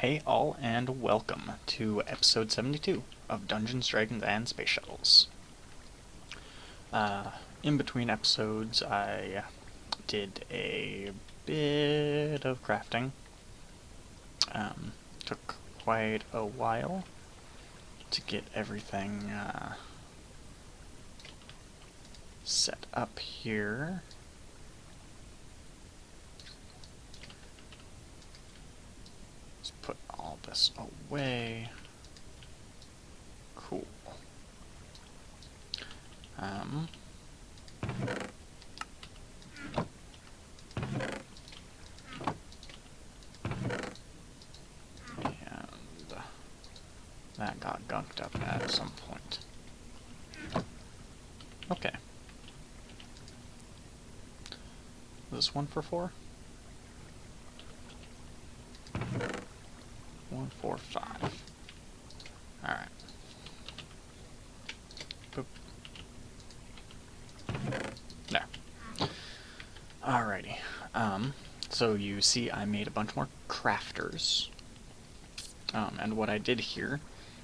Hey all, and welcome to episode 72 of Dungeons, Dragons, and Space Shuttles. In between episodes, I did a bit of crafting. Took quite a while to get everything set up here. Let's put all this away. Cool. And that got gunked up at some point. Okay. This 1 for 4? 1, 4, 5. Alright. Boop. There. Alrighty. So you see I made a bunch more crafters. And what I did here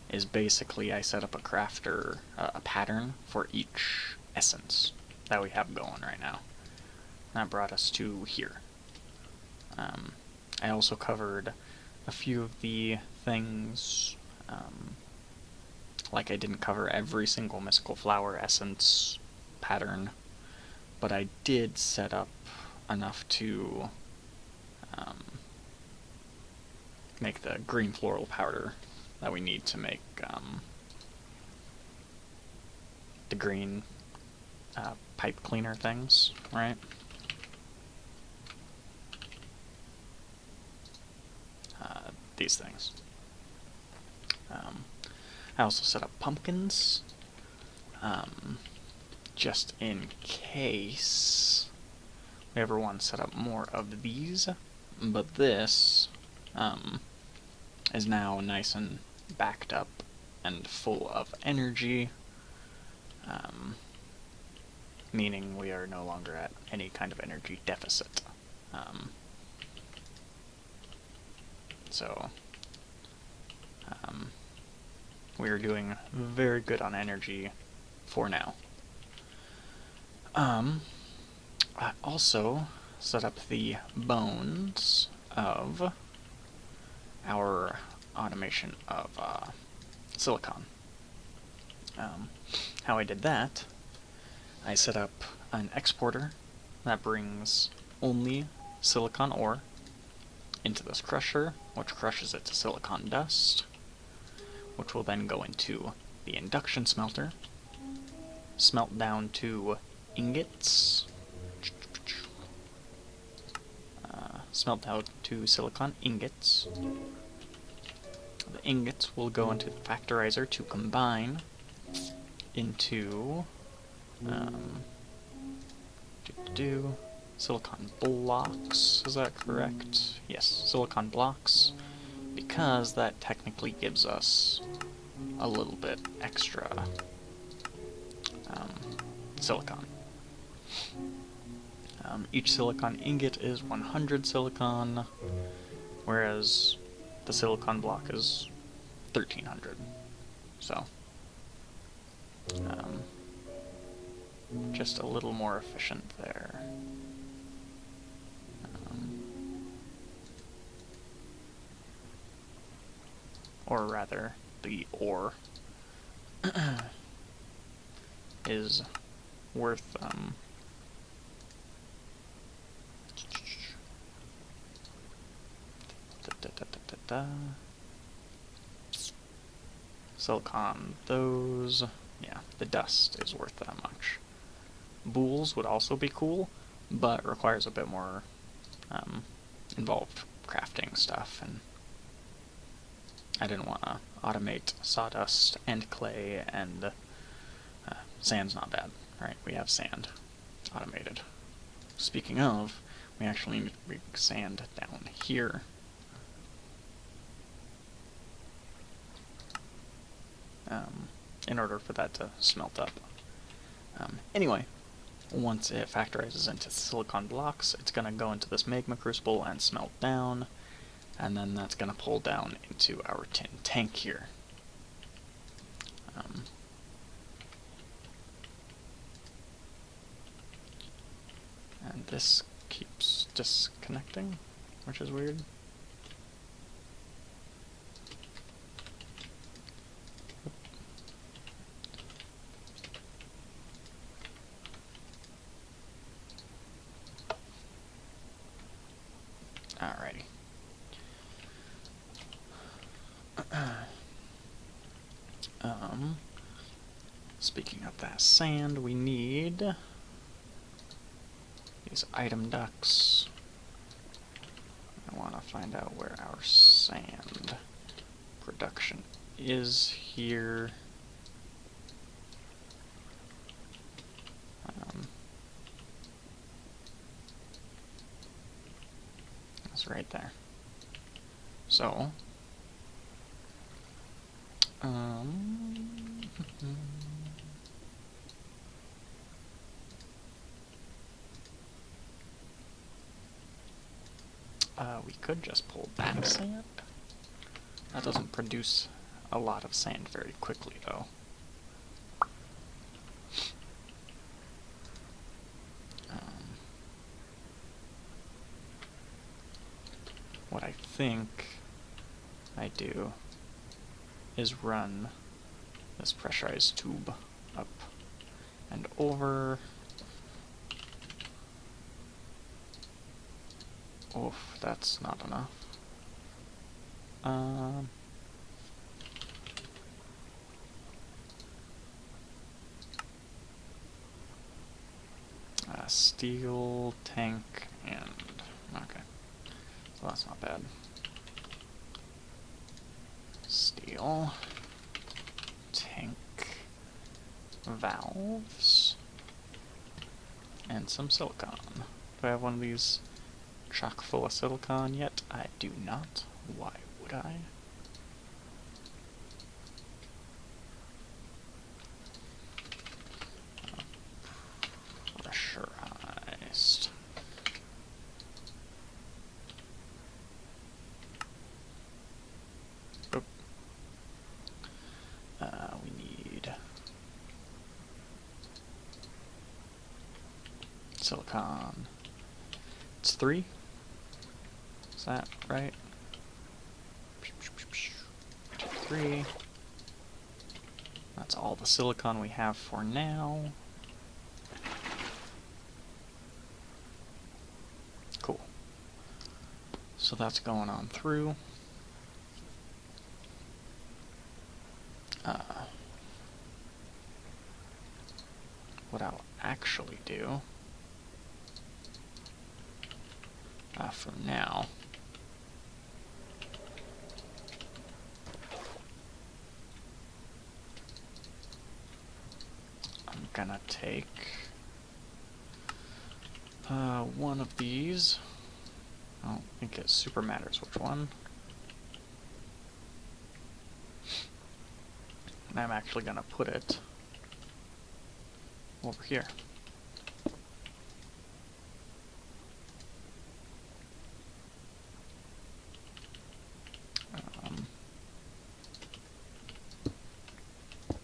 is basically I set up a crafter, a pattern for each essence that we have going right now. That brought us to here. I also covered a few of the things, like I didn't cover every single mystical flower essence pattern, but I did set up enough to make the green floral powder that we need to make the green pipe cleaner things, right? These things. I also set up pumpkins, just in case we ever want to set up more of these, but this is now nice and backed up and full of energy, meaning we are no longer at any kind of energy deficit. So we are doing very good on energy for now. I also set up the bones of our automation of silicon. How I did that, I set up an exporter that brings only silicon ore into this crusher, which crushes it to silicon dust, which will then go into the induction smelter, smelt down to ingots, smelt down to silicon ingots. The ingots will go into the factorizer to combine into silicon blocks. Is that correct? Yes, silicon blocks, because that technically gives us a little bit extra silicon. Each silicon ingot is 100 silicon, whereas the silicon block is 1300. So, just a little more efficient there. Or rather, the ore is worth silicon, those, yeah, the dust is worth that much. Bools would also be cool, but requires a bit more involved crafting stuff, and I didn't want to automate sawdust and clay, and sand's not bad, right? We have sand automated. Speaking of, we actually need to bring sand down here. In order for that to smelt up. Anyway, once it factorizes into silicon blocks, it's going to go into this magma crucible and smelt down. and then that's going to pull down into our tin tank here. And this keeps disconnecting, which is weird. Alrighty. Speaking of that sand, we need these item ducts. I want to find out where our sand production is here. It's right there. So, we could just pull that sand. That doesn't produce a lot of sand very quickly, though. What I think I do is run this pressurized tube up and over. Oof, that's not enough. Steel, tank, and... okay. So that's not bad. Steel, tank, valves, and some silicon. Do I have one of these chock full of silicon yet? I do not. Why would I? Pressurized. Oop. We need silicon. It's 3. Is that right? 3. That's all the silicon we have for now. Cool. So that's going on through. What I'll actually do for now, I'm gonna take one of these. I don't think it super matters which one. And I'm actually gonna put it over here.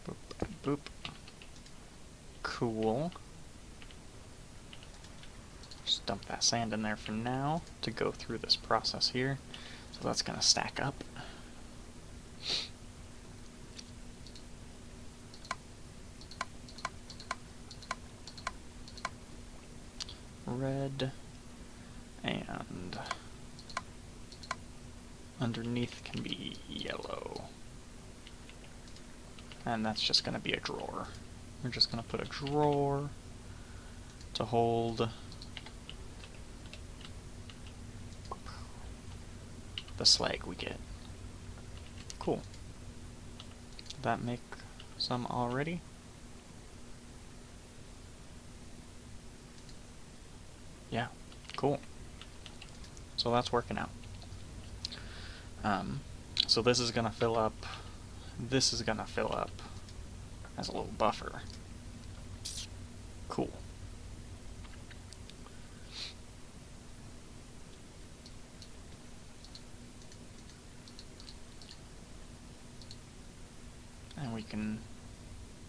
Boop and boop. Cool. Just dump that sand in there for now to go through this process here. So that's gonna stack up. Red, and underneath can be yellow. And that's just going to be a drawer. We're just going to put a drawer to hold the slag we get. Cool. Did that make some already? Yeah, cool. So that's working out. So this is gonna fill up, this is gonna fill up as a little buffer. Cool. can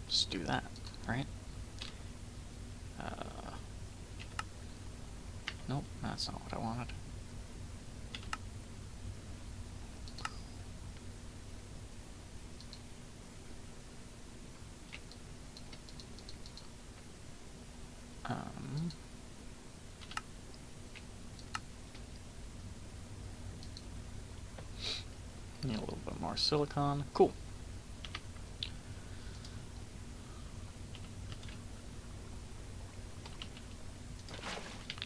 just do that, right? Nope, that's not what I wanted. Need a little bit more silicon. Cool.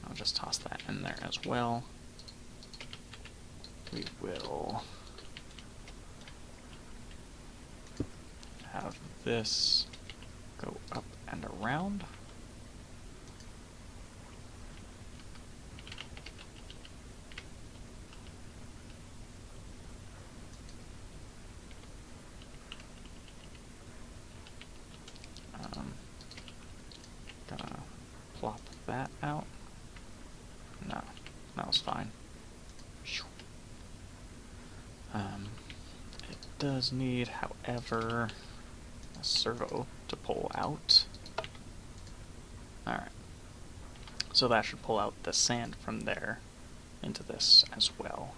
I'll just toss that in there as well. We will have this go up and around. Gonna plop that out. No, that was fine. It does need, however, a servo to pull out. Alright. So that should pull out the sand from there into this as well.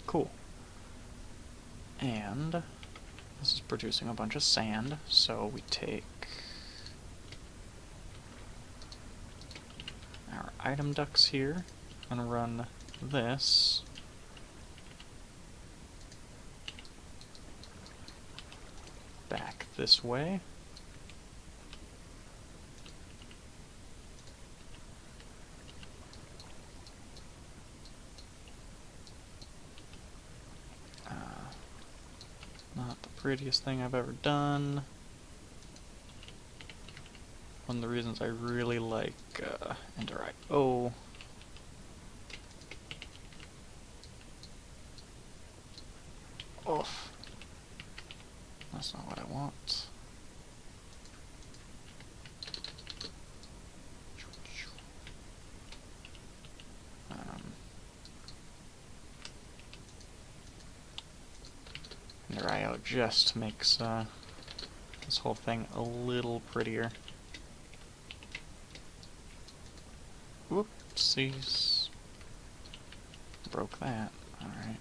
Cool. And this is producing a bunch of sand, so we take our item ducts here and run this back this way. Not the prettiest thing I've ever done. One of the reasons I really like Ender.io. Oh, that's not what I want. Ender.io just makes this whole thing a little prettier. Whoopsies. Broke that. Alright.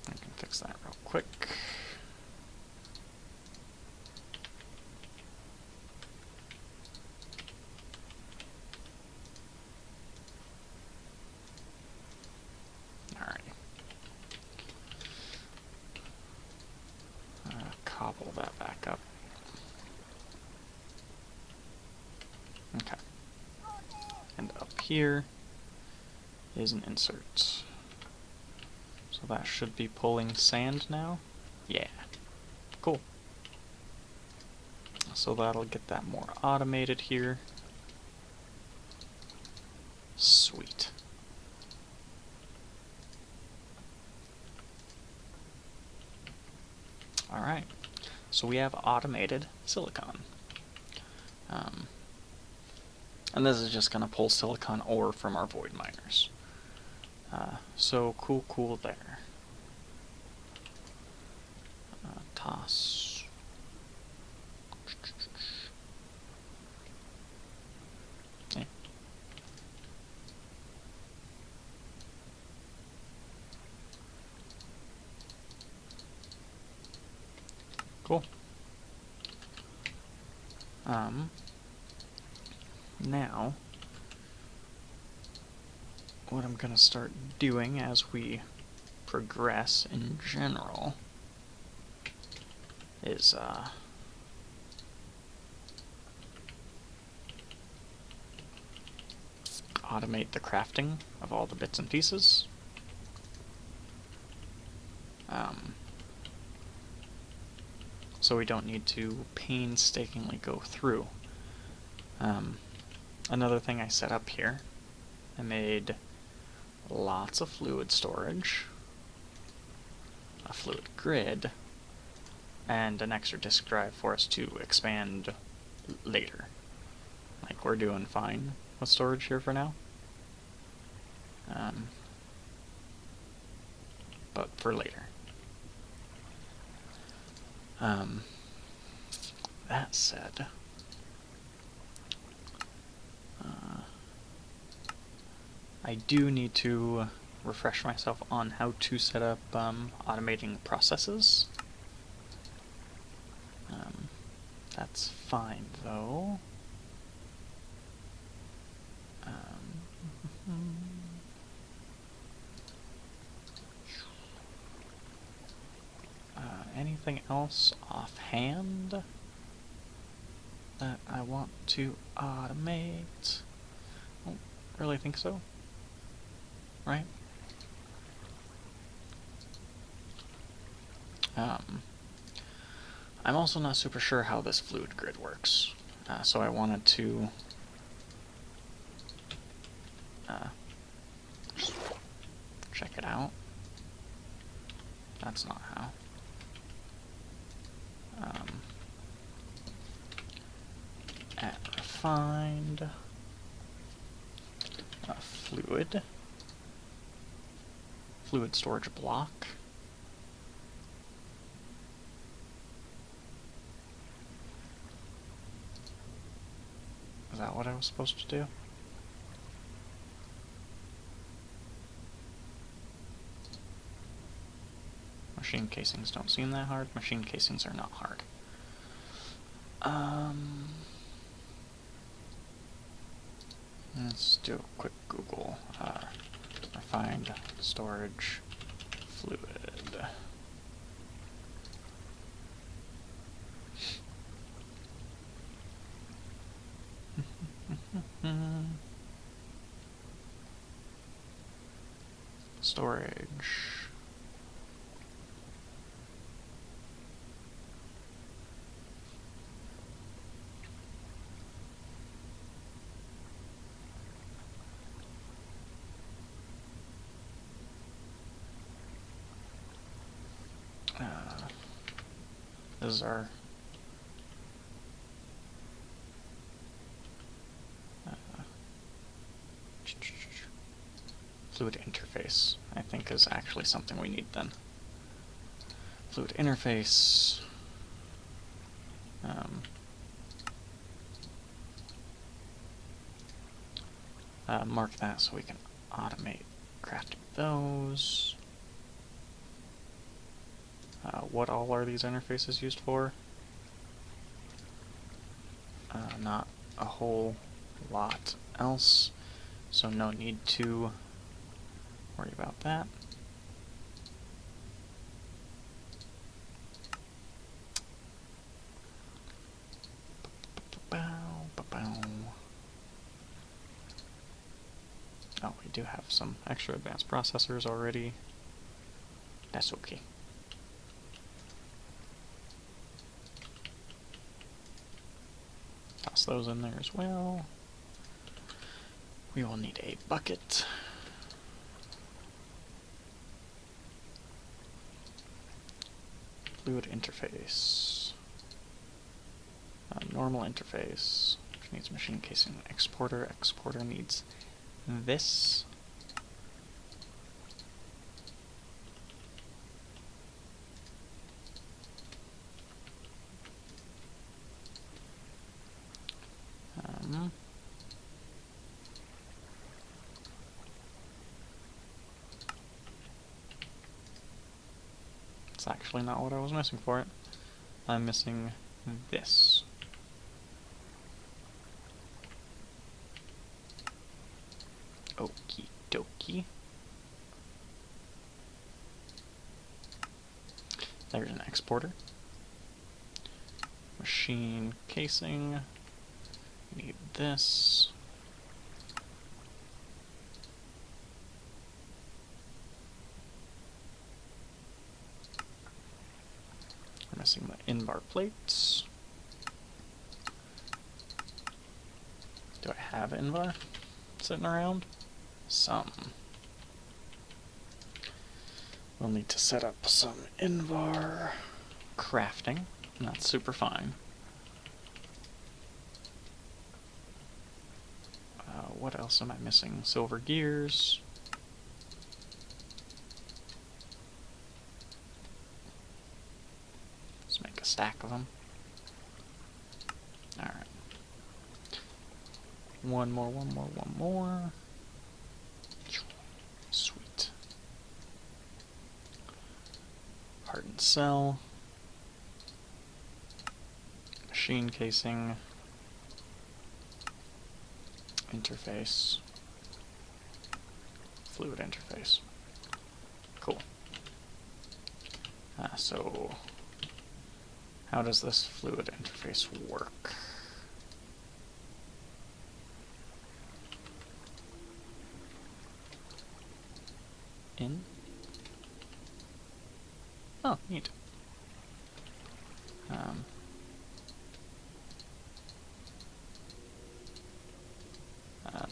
I can fix that real quick. Alrighty. Cobble that back up. Okay. And up here is an insert. So that should be pulling sand now. Yeah. Cool. So that'll get that more automated here. Sweet. Alright. So we have automated silicon. And this is just going to pull silicon ore from our void miners. So cool there. Toss. Yeah. Cool. Now, what I'm going to start doing as we progress in general is automate the crafting of all the bits and pieces. So we don't need to painstakingly go through. Another thing I set up here, I made lots of fluid storage, a fluid grid, and an extra disk drive for us to expand later. Like, we're doing fine with storage here for now. but for later. That said, I do need to refresh myself on how to set up automating processes. That's fine, though. Anything else offhand that I want to automate? I don't really think so. Right? I'm also not super sure how this fluid grid works, so I wanted to check it out. That's not how. At refined fluid storage block. Is that what I was supposed to do? Machine casings don't seem that hard. Machine casings are not hard. Let's do a quick Google. Refined storage fluid. Storage. This is our fluid interface, I think, is actually something we need then. Fluid interface. Mark that so we can automate crafting those. What all are these interfaces used for? Not a whole lot else, so no need to worry about that. Oh, we do have some extra advanced processors already. That's okay. Toss those in there as well. We will need a bucket. Fluid interface. Normal interface, which needs machine casing. Exporter. Exporter needs this. It's actually not what I was missing for it. I'm missing this. Okie dokie. There's an exporter. Machine casing. Need this. We're missing the in-bar plates. Do I have in-bar sitting around? Some. We'll need to set up some in-bar crafting. That's super fine. What else am I missing? Silver gears. stack of them. Alright. One more. Sweet. Hardened cell. Machine casing. Interface. Fluid interface. Cool. So, how does this fluid interface work? In? Oh, neat.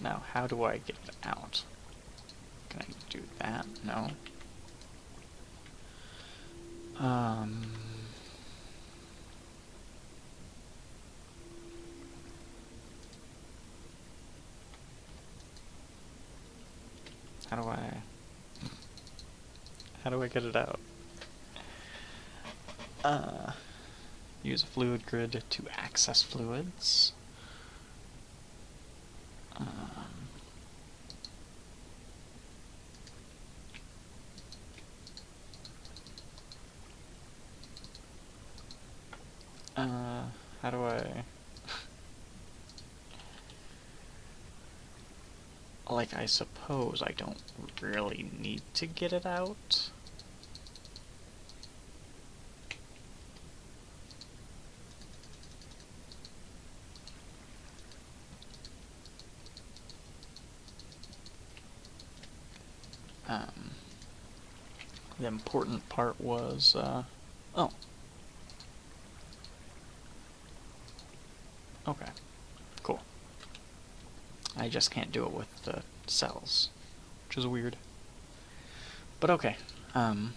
Now, how do I get it out? Can I do that? No. How do I get it out? Use a fluid grid to access fluids. How do I... Like, I suppose I don't really need to get it out. The important part was, oh. Okay, cool. I just can't do it with the cells, which is weird. But okay, the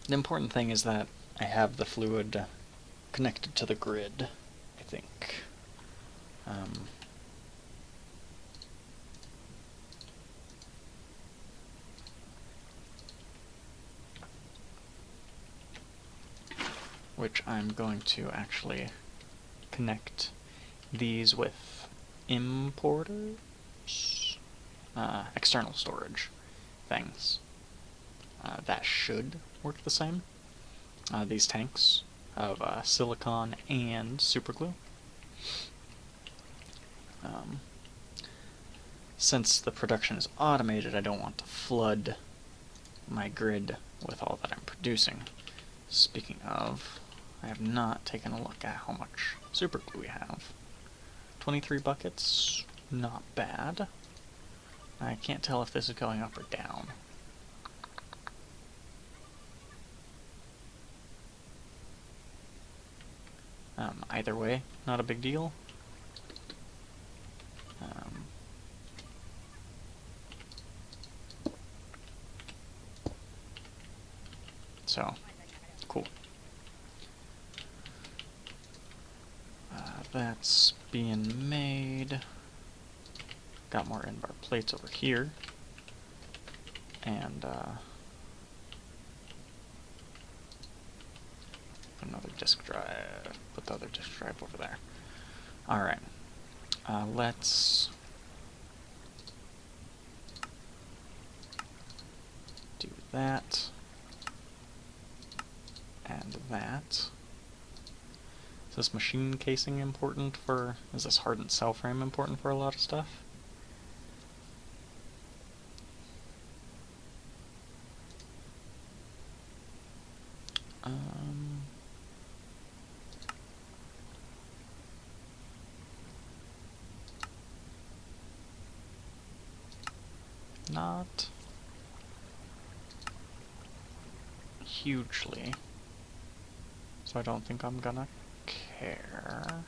important thing is that I have the fluid connected to the grid, I think. Which I'm going to actually connect these with importers, external storage things. That should work the same. These tanks of silicon and superglue. Since the production is automated, I don't want to flood my grid with all that I'm producing. Speaking of, I have not taken a look at how much superglue we have. 23 buckets, not bad. I can't tell if this is going up or down. Either way, not a big deal. So, cool. That's being made. Got more inbar plates over here. And, another disk drive. Put the other disk drive over there. Alright. Let's do that. And that. Is this machine casing important for... Is this hardened cell frame important for a lot of stuff? Not hugely. So I don't think I'm gonna care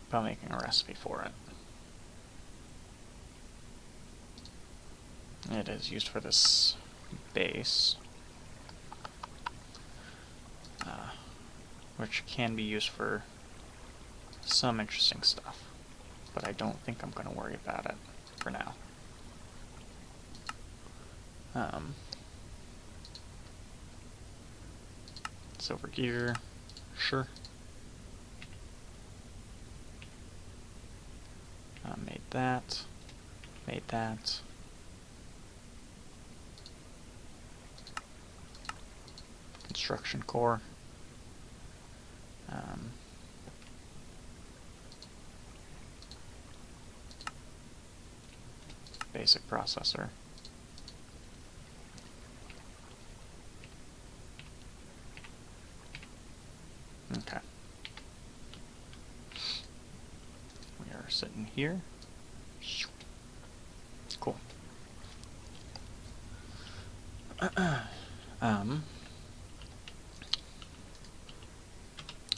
about making a recipe for it. It is used for this base, which can be used for some interesting stuff, but I don't think I'm gonna worry about it for now. It's over here. Sure. Made that. Made that. Construction core. Basic processor. Okay. We are sitting here. Cool.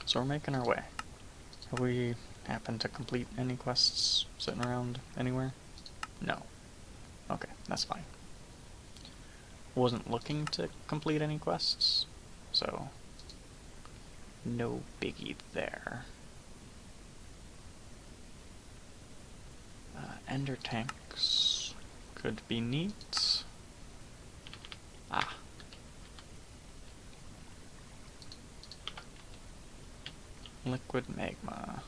So we're making our way. Have we happened to complete any quests sitting around anywhere? No. Okay, that's fine. Wasn't looking to complete any quests, so no biggie there. Ender tanks could be neat. Ah. Liquid magma.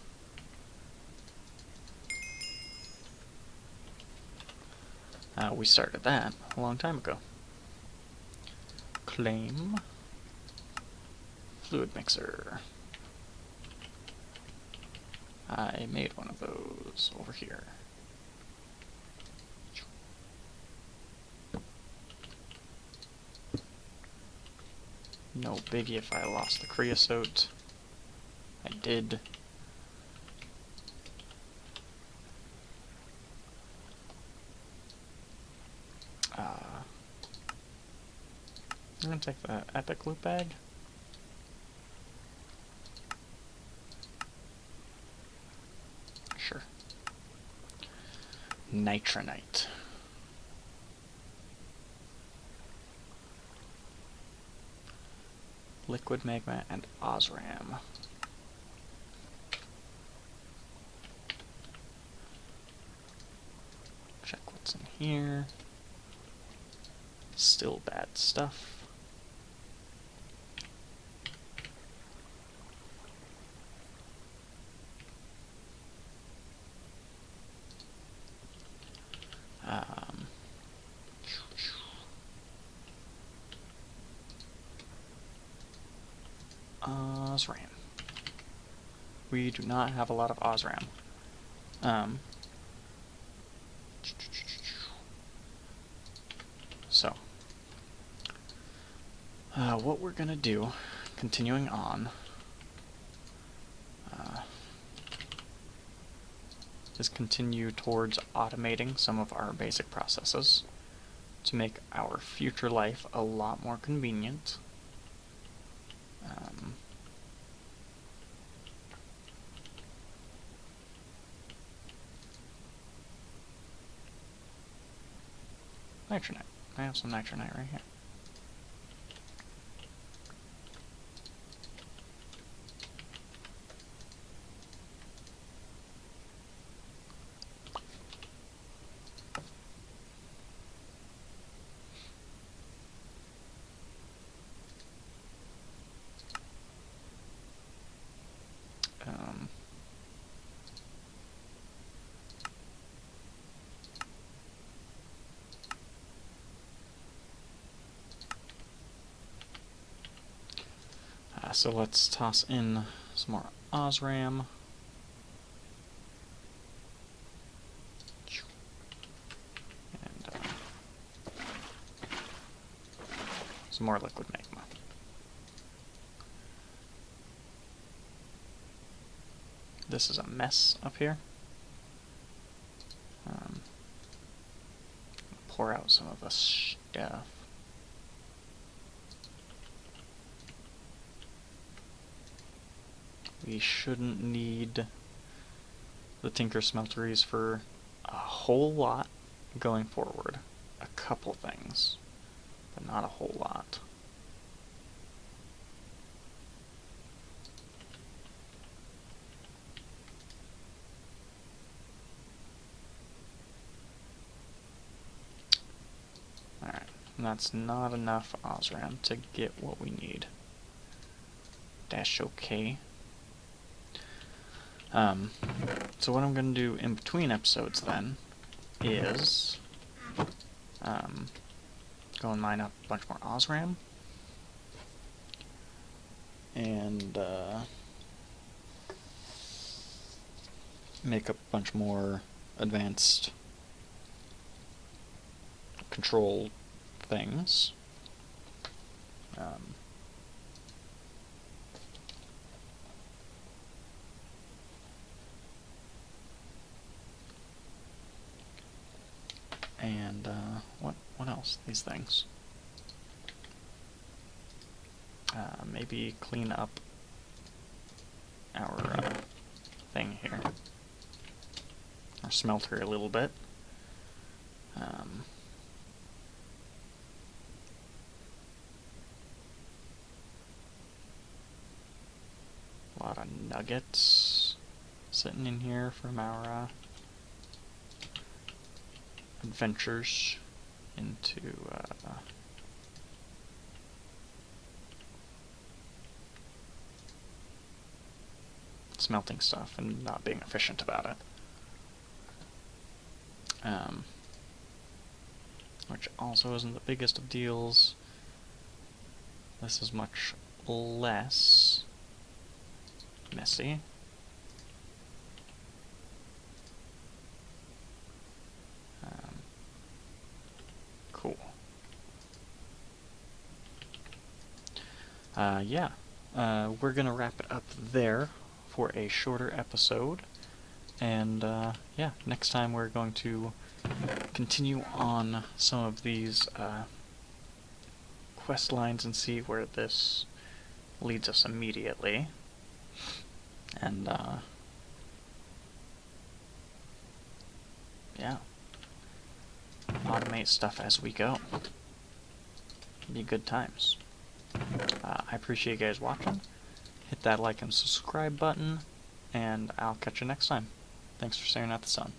We started that a long time ago. Claim. Fluid mixer. I made one of those over here. No biggie if I lost the creosote. I did. I'm gonna take the epic loot bag. Sure. Nitronite. Liquid magma and Osram. Check what's in here. Still bad stuff. Osram. We do not have a lot of Osram. So, what we're gonna do, continuing on, is continue towards automating some of our basic processes to make our future life a lot more convenient. Nitronite. I have some nitronite right here. So let's toss in some more Osram. And some more liquid magma. This is a mess up here. Pour out some of the stuff. We shouldn't need the Tinker Smelteries for a whole lot going forward. A couple things, but not a whole lot. Alright, and that's not enough Osram to get what we need. dash OK. So what I'm going to do in between episodes then is go and mine up a bunch more Osram and make up a bunch more advanced control things. And what else? These things. Maybe clean up our thing here, our smelter a little bit. A lot of nuggets sitting in here from our adventures into smelting stuff and not being efficient about it. Which also isn't the biggest of deals. This is much less messy. Cool. Yeah, we're gonna wrap it up there for a shorter episode, and yeah, next time we're going to continue on some of these quest lines and see where this leads us immediately, and yeah, automate stuff as we go. Be good times. I appreciate you guys watching. Hit that like and subscribe button, and I'll catch you next time. Thanks for staring at the sun.